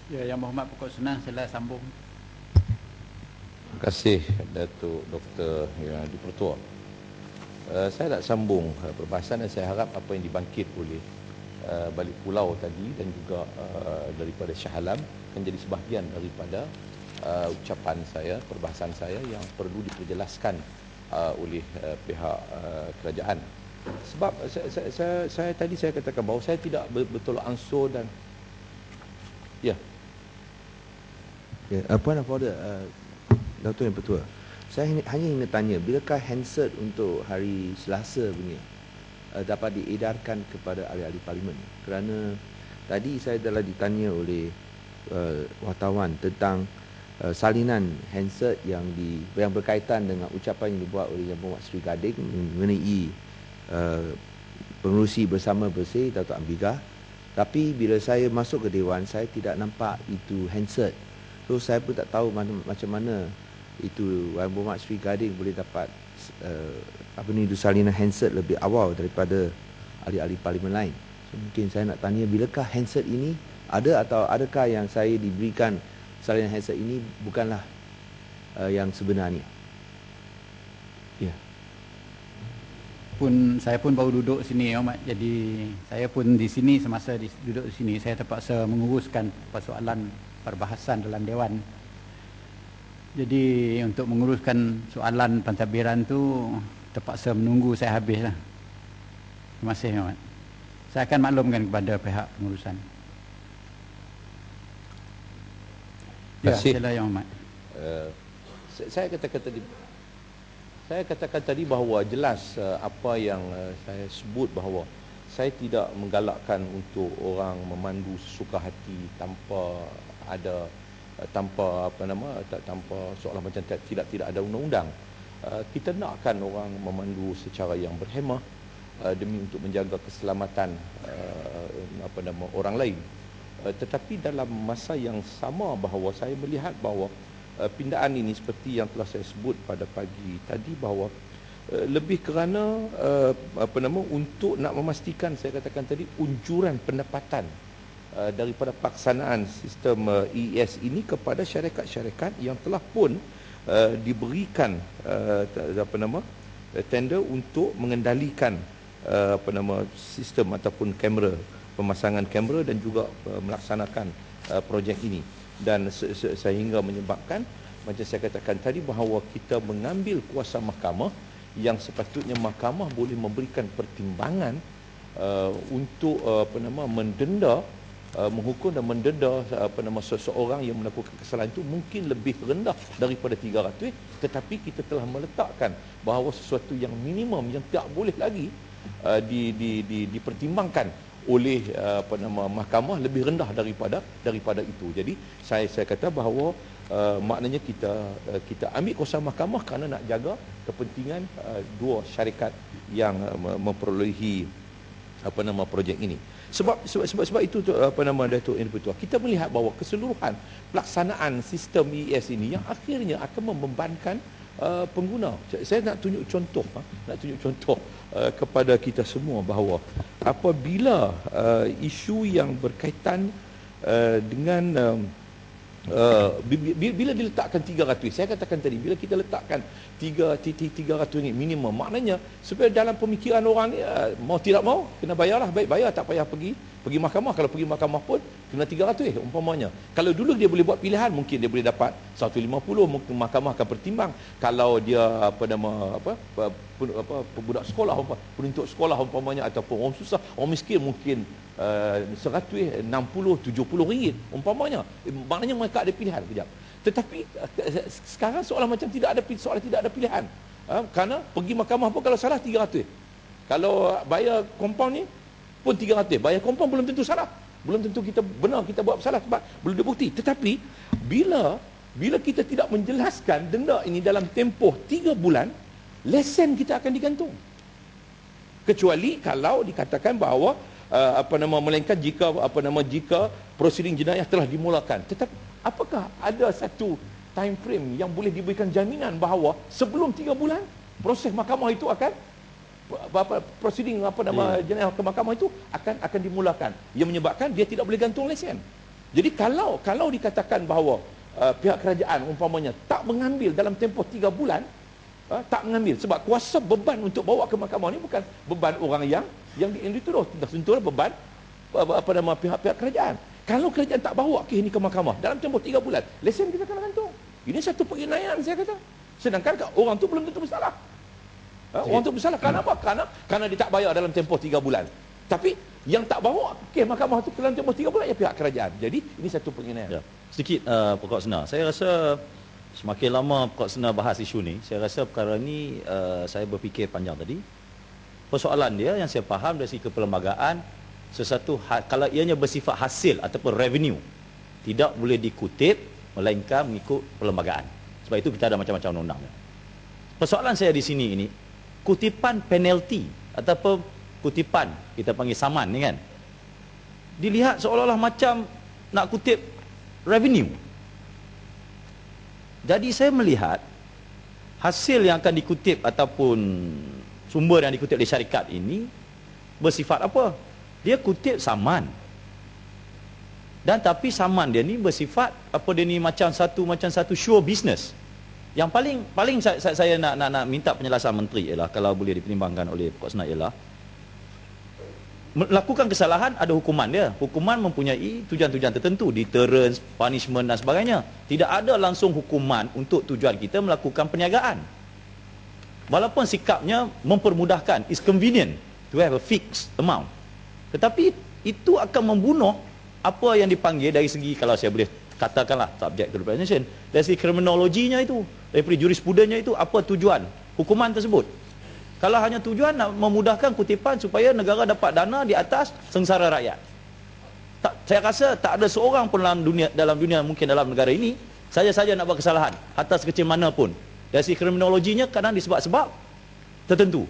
Ya, Yang Berhormat Pokok Senang, sila sambung. Terima kasih Datuk Dr. Yang di-Pertua. Saya nak sambung perbahasan dan saya harap apa yang dibangkit oleh Balik Pulau tadi dan juga daripada Shah Alam akan jadi sebahagian daripada ucapan saya, perbahasan saya yang perlu diperjelaskan oleh pihak kerajaan. Sebab saya tadi saya katakan bahawa saya tidak bertolak ansur dan ya. Puan Afauda, Datuk Yang Pertua, saya hanya ingin tanya, bilakah handset untuk hari Selasa punya dapat diedarkan kepada ahli-ahli parlimen? Kerana tadi saya telah ditanya oleh wartawan tentang salinan handset yang berkaitan dengan ucapan yang dibuat oleh Yang Berhormat Sri Gading mengenai pengerusi bersama bersih Datuk Ambigah. Tapi bila saya masuk ke Dewan, saya tidak nampak itu handset. So saya pun tak tahu macam mana itu Yang Berhormat Sri Gading boleh dapat itu salinan handset lebih awal daripada ahli-ahli parlimen lain. So mungkin saya nak tanya, bilakah handset ini ada atau adakah yang saya diberikan salinan handset ini bukanlah yang sebenarnya? Ya. Saya pun baru duduk sini, Yang Berhormat. Jadi saya pun di sini, semasa duduk di sini, saya terpaksa menguruskan persoalan perbahasan dalam Dewan. Jadi untuk menguruskan soalan pentadbiran tu terpaksa menunggu saya habis lah. Terima kasih, Yang Berhormat. Saya akan maklumkan kepada pihak pengurusan. Ya, sila Yang Berhormat. Saya katakan tadi bahawa jelas apa yang saya sebut bahawa saya tidak menggalakkan untuk orang memandu sesuka hati tanpa seolah macam tidak ada undang-undang. Kita nakkan orang memandu secara yang berhemah demi untuk menjaga keselamatan orang lain. Tetapi dalam masa yang sama bahawa saya melihat bahawa pindaan ini seperti yang telah saya sebut pada pagi tadi bahawa lebih kerana untuk nak memastikan, saya katakan tadi, unjuran pendapatan daripada pelaksanaan sistem EES ini kepada syarikat-syarikat yang telah pun diberikan tender untuk mengendalikan sistem ataupun kamera, pemasangan kamera dan juga melaksanakan projek ini. Dan sehingga menyebabkan, macam saya katakan tadi, bahawa kita mengambil kuasa mahkamah yang sepatutnya mahkamah boleh memberikan pertimbangan untuk mendenda, menghukum dan mendenda seseorang yang melakukan kesalahan itu mungkin lebih rendah daripada 300, tetapi kita telah meletakkan bahawa sesuatu yang minimum yang tak boleh lagi dipertimbangkan oleh mahkamah lebih rendah daripada itu. Jadi saya kata bahawa maknanya kita ambil kuasa mahkamah kerana nak jaga kepentingan dua syarikat yang memperolehi projek ini. Sebab itu Datuk Yang Di-Pertua, kita melihat bahawa keseluruhan pelaksanaan sistem EES ini yang akhirnya akan membebankan pengguna. Saya nak tunjuk contoh kepada kita semua bahawa apabila isu yang berkaitan dengan bila diletakkan 300, saya katakan tadi, bila kita letakkan 300 ringgit minimum, maknanya sebenarnya dalam pemikiran orang ni, mau tidak mau kena bayarlah, baik bayar tak payah pergi mahkamah. Kalau pergi mahkamah pun kena 300 umpamanya. Kalau dulu dia boleh buat pilihan, mungkin dia boleh dapat 150, mungkin mahkamah akan pertimbang. Kalau dia budak sekolah, penuntut sekolah umpamanya, ataupun orang susah, orang miskin, mungkin 100, 60, 70 ringgit umpamanya. Maknanya mereka ada pilihan kejap. Tetapi sekarang seolah macam tidak ada pilihan. Kerana pergi mahkamah pun kalau salah 300. Kalau bayar kompaun ni pun 300. Bayar kompaun belum tentu salah. Belum tentu kita benar, kita buat salah sebab belum ada bukti. Tetapi bila kita tidak menjelaskan denda ini dalam tempoh 3 bulan, lesen kita akan digantung. Kecuali kalau dikatakan bahawa melainkan jika prosiding jenayah telah dimulakan. Tetapi apakah ada satu time frame yang boleh diberikan jaminan bahawa sebelum 3 bulan proses mahkamah itu akan prosiding jenayah ke mahkamah itu akan dimulakan, yang menyebabkan dia tidak boleh gantung lesen. Jadi kalau dikatakan bahawa pihak kerajaan umpamanya tak mengambil dalam tempoh 3 bulan, tak mengambil sebab kuasa beban untuk bawa ke mahkamah ni bukan beban orang yang dituduh, tentulah beban pihak kerajaan. Kalau kerajaan tak bawa kes ni ke mahkamah dalam tempoh 3 bulan, lesen kita kena gantung. Ini satu penginaian saya kata. Sedangkan orang tu belum tentu bersalah. Orang tu bersalah kenapa? Kerana dia tak bayar dalam tempoh 3 bulan. Tapi yang tak bawa kes mahkamah tu dalam tempoh 3 bulan ya pihak kerajaan. Jadi ini satu penginaian. Ya. Sedikit Pokok Senar. Saya rasa semakin lama Pokok Senar bahas isu ni, saya rasa perkara ni saya berfikir panjang tadi. Persoalan dia yang saya faham dari segi keperlembagaan, sesuatu kalau ianya bersifat hasil ataupun revenue, tidak boleh dikutip melainkan mengikut perlembagaan. Sebab itu kita ada macam-macam undang-undang. Persoalan saya di sini ini, kutipan penalti ataupun kutipan kita panggil saman ni kan, dilihat seolah-olah macam nak kutip revenue. Jadi saya melihat hasil yang akan dikutip ataupun sumber yang dikutip oleh syarikat ini bersifat apa? Dia kutip saman. Dan tapi saman dia ni bersifat apa dia ni macam satu sure business. Yang paling saya nak minta penjelasan menteri ialah, kalau boleh dipertimbangkan oleh Pokok Senar, ialah melakukan kesalahan ada hukuman dia. Hukuman mempunyai tujuan-tujuan tertentu, deterrence, punishment dan sebagainya. Tidak ada langsung hukuman untuk tujuan kita melakukan perniagaan. Walaupun sikapnya mempermudahkan, is convenient to have a fixed amount. Tetapi itu akan membunuh apa yang dipanggil dari segi, kalau saya boleh katakanlah subject to representation, dari segi kriminologinya itu, dari jurisprudennya itu, apa tujuan hukuman tersebut. Kalau hanya tujuan nak memudahkan kutipan supaya negara dapat dana di atas sengsara rakyat, saya rasa tak ada seorang pun dalam dunia mungkin dalam negara ini saja nak buat kesalahan atas sekecil mana pun. Dari segi kriminologinya kadang disebab-sebab tertentu,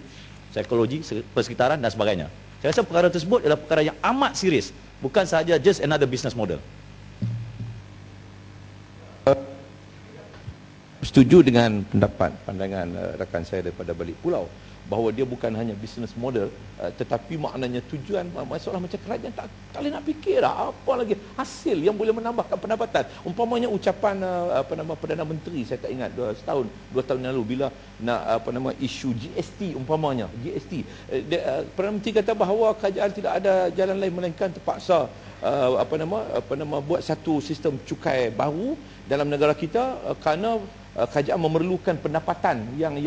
psikologi, persekitaran dan sebagainya. Saya rasa perkara tersebut adalah perkara yang amat serius, bukan sahaja just another business model. Setuju dengan pandangan rakan saya daripada balik pulau, bahawa dia bukan hanya business model, tetapi maknanya tujuan, masalah macam kerajaan tak boleh nak fikir apa lagi hasil yang boleh menambahkan pendapatan. Umpamanya ucapan Perdana Menteri, saya tak ingat 2 tahun lalu bila nak isu GST, umpamanya GST, Perdana Menteri kata bahawa kerajaan tidak ada jalan lain melainkan terpaksa buat satu sistem cukai baru dalam negara kita, kerana kerajaan memerlukan pendapatan yang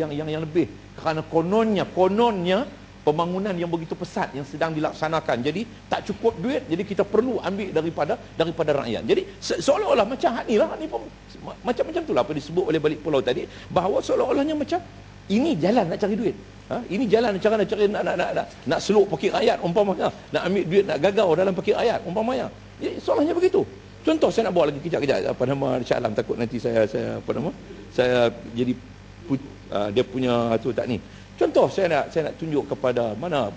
lebih, kerana kononnya pembangunan yang begitu pesat yang sedang dilaksanakan, jadi tak cukup duit, jadi kita perlu ambil daripada rakyat. Jadi seolah-olah macam ni pun macam itulah apa disebut oleh balik pulau tadi, bahawa seolah-olahnya macam ini jalan nak cari duit, ini jalan cara nak cari nak seluk poket rakyat umpamanya, nak ambil duit, nak gagau dalam poket rakyat umpamanya. Jadi seolahnya begitu. Contoh saya nak bawa lagi kejap Shah Alam, takut nanti saya jadi dia punya tu tak ni. Contoh saya nak tunjuk kepada mana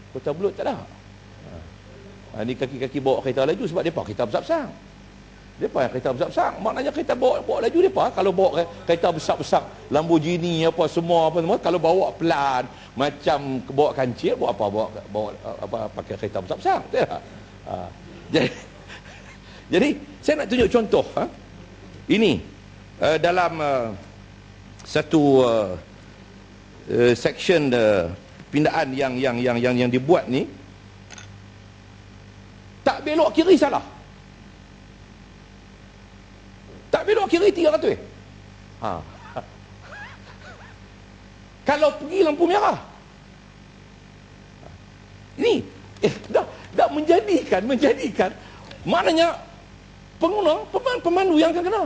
Kota Belud tak ada. Ni kaki-kaki bawa kereta laju sebab depa kereta besar-besar. Depa yang kereta besar-besar, maknanya kereta bawa laju depa. Kalau bawa kereta besar-besar Lamborghini semua kalau bawa pelan macam bawa kancil, bawa pakai kereta besar-besar, betul tak? Jadi saya nak tunjuk contoh ini dalam satu section pindaan yang dibuat ni, tak belok kiri salah, tak belok kiri 300. Kalau pergi lampu merah, ini dah menjadikan maknanya pengguna pemandu yang akan kena.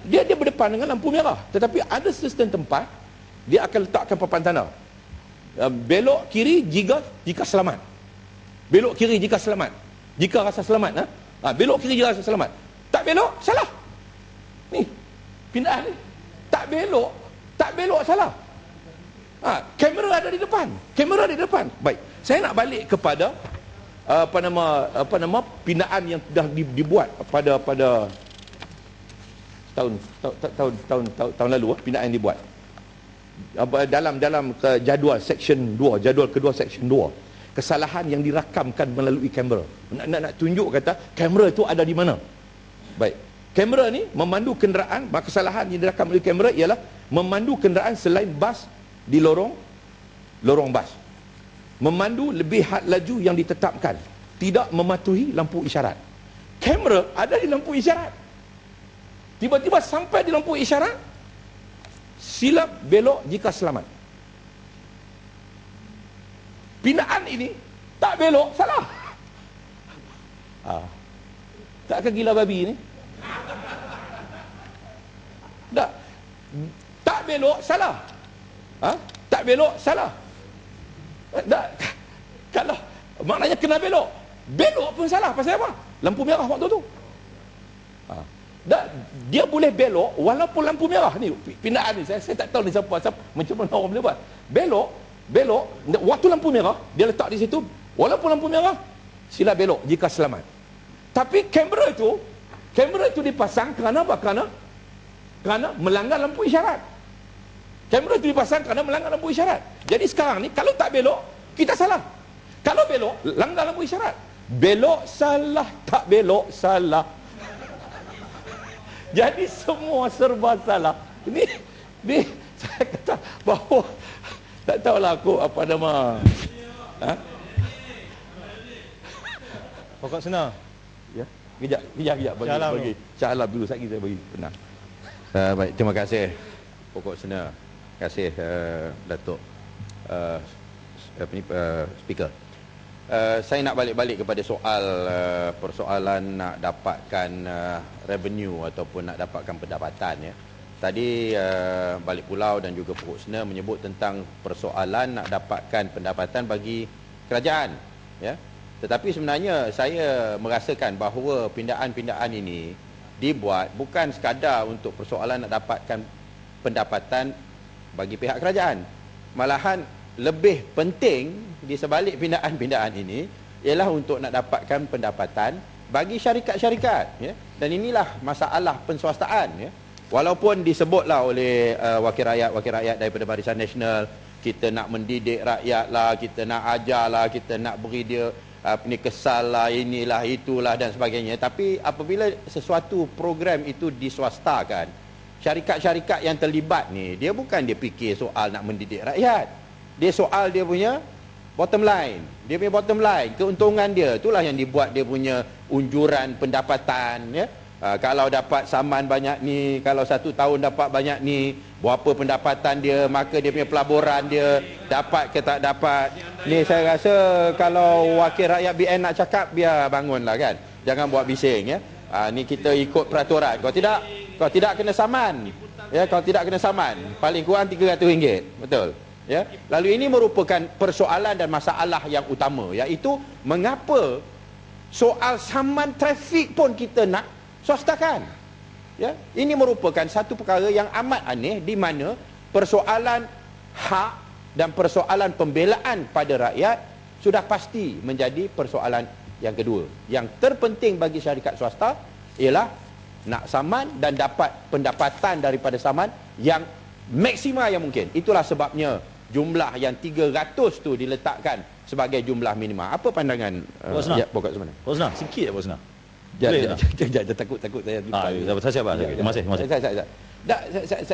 Dia berdepan dengan lampu merah, tetapi ada certain tempat dia akan letakkan papan tanda belok kiri jika selamat, belok kiri jika selamat, jika rasa selamat, belok kiri jika rasa selamat. Tak belok salah. Ni pindaan ni tak belok salah. Kamera ada di depan. Baik, saya nak balik kepada pindaan yang sudah dibuat pada tahun lalu. Pindaan yang dibuat dalam jadual section 2, jadual kedua section 2. kesalahan yang dirakamkan melalui kamera. Nak tunjuk kata kamera tu ada di mana. Baik. Kamera ni memandu kenderaan, maka kesalahan yang direkam melalui kamera ialah memandu kenderaan selain bas di lorong bas. Memandu lebih had laju yang ditetapkan, tidak mematuhi lampu isyarat. Kamera ada di lampu isyarat. Tiba-tiba sampai di lampu isyarat, silap belok jika selamat. Pindaan ini tak belok, salah. Tak ke gila babi ni? Tak belok, salah. Tak belok, salah. Kalau maknanya kena belok, belok pun salah. Pasal apa? Lampu merah waktu tu. Dia boleh belok walaupun lampu merah. Ni pindaan ni saya tak tahu ni siapa macam mana orang boleh buat. Belok waktu lampu merah, dia letak di situ, walaupun lampu merah, sila belok jika selamat. Tapi kamera itu dipasang kerana apa? Kerana melanggar lampu isyarat. Kamera itu dipasang kerana melanggar lampu isyarat. Jadi sekarang ni kalau tak belok, kita salah. Kalau belok, langgar lampu isyarat. Belok salah, tak belok salah. Jadi semua serba salah. Ini saya kata bahawa tak tahulah aku apa nama. Pokok senar. Ya. Kejap bagi. Syahalam dulu sekali saya bagi. Benar. Baik, terima kasih Pokok Senar. Terima kasih Datuk speaker. Saya nak balik kepada soal persoalan nak dapatkan revenue ataupun nak dapatkan pendapatan ya. Tadi Balik Pulau dan juga Pokok Senar menyebut tentang persoalan nak dapatkan pendapatan bagi kerajaan ya. Tetapi sebenarnya saya merasakan bahawa pindaan-pindaan ini dibuat bukan sekadar untuk persoalan nak dapatkan pendapatan bagi pihak kerajaan. Malahan lebih penting di sebalik pindaan-pindaan ini ialah untuk nak dapatkan pendapatan bagi syarikat-syarikat ya. Dan inilah masalah penswastaan ya. Walaupun disebutlah oleh wakil rakyat daripada Barisan Nasional, kita nak mendidik rakyat lah, kita nak ajar lah, kita nak beri dia kesal lah, inilah itulah dan sebagainya. Tapi apabila sesuatu program itu diswastakan, syarikat-syarikat yang terlibat ni, dia bukan dia fikir soal nak mendidik rakyat. Dia soal dia punya bottom line. Dia punya bottom line, keuntungan dia. Itulah yang dibuat dia punya unjuran pendapatan ya. Kalau dapat saman banyak ni, kalau 1 tahun dapat banyak ni, berapa pendapatan dia, maka dia punya pelaburan dia dapat ke tak dapat. Ni saya rasa kalau wakil rakyat BN nak cakap, biar bangunlah kan. Jangan buat bising ya. Ni kita ikut peraturan. Kalau tidak kena saman. Ya, kalau tidak kena saman, paling kurang RM300. Betul? Ya. Lalu ini merupakan persoalan dan masalah yang utama, iaitu mengapa soal saman trafik pun kita nak swastakan. Ya, ini merupakan satu perkara yang amat aneh di mana persoalan hak dan persoalan pembelaan pada rakyat sudah pasti menjadi persoalan yang kedua. Yang terpenting bagi syarikat swasta ialah nak saman dan dapat pendapatan daripada saman yang maksimal yang mungkin. Itulah sebabnya jumlah yang 300 tu diletakkan sebagai jumlah minima. Apa pandangan Pokok Senar? Pokok Senar, sikit Pokok Senar. Jangan takut saya lupa. Terima kasih.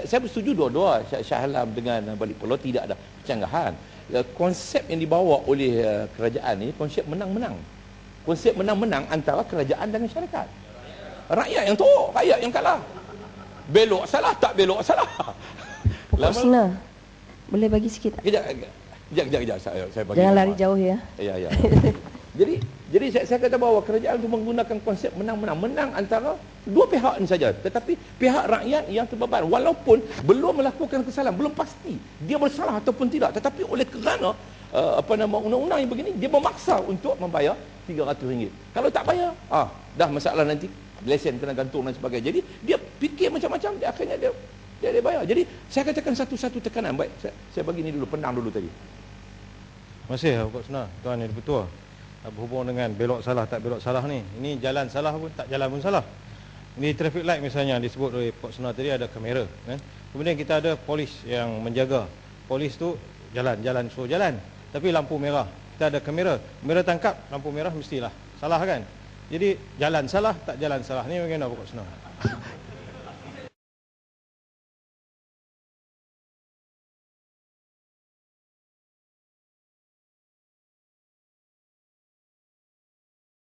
Saya bersetuju dua-dua Shah Alam dengan Balik Pulau, tidak ada kecanggahan. Konsep yang dibawa oleh kerajaan ini konsep menang-menang. Konsep menang-menang antara kerajaan dengan syarikat. Rakyat yang teruk, rakyat yang kalah. Belok salah, tak belok salah. Pokok Senar, boleh bagi sikit tak? Kejap, saya bagi. Jangan lari jauh ya. Ya. Jadi saya kata bahawa kerajaan itu menggunakan konsep menang-menang. Menang antara dua pihak ini saja. Tetapi pihak rakyat yang terbeban, walaupun belum melakukan kesalahan, belum pasti dia bersalah ataupun tidak. Tetapi oleh kerana undang-undang yang begini, dia memaksa untuk membayar RM300. Kalau tak bayar, dah masalah nanti. Lesen kena gantung dan sebagainya. Jadi dia fikir macam-macam, dia akhirnya dia bayar. Jadi saya katakan satu-satu tekanan. Baik, saya bagi ni dulu, penang dulu tadi. Terima kasih Pokok Senar, Tuan Yang Dipertua. Berhubung dengan belok salah tak belok salah ni. Ini jalan salah pun tak jalan pun salah. Ini traffic light misalnya disebut oleh Pokok Senar tadi, ada kamera kan. Kemudian kita ada polis yang menjaga. Polis tu jalan suruh jalan, tapi lampu merah kita ada kamera. Kamera tangkap lampu merah mestilah salah kan. Jadi jalan salah tak jalan salah ni bagaimana pokok senang?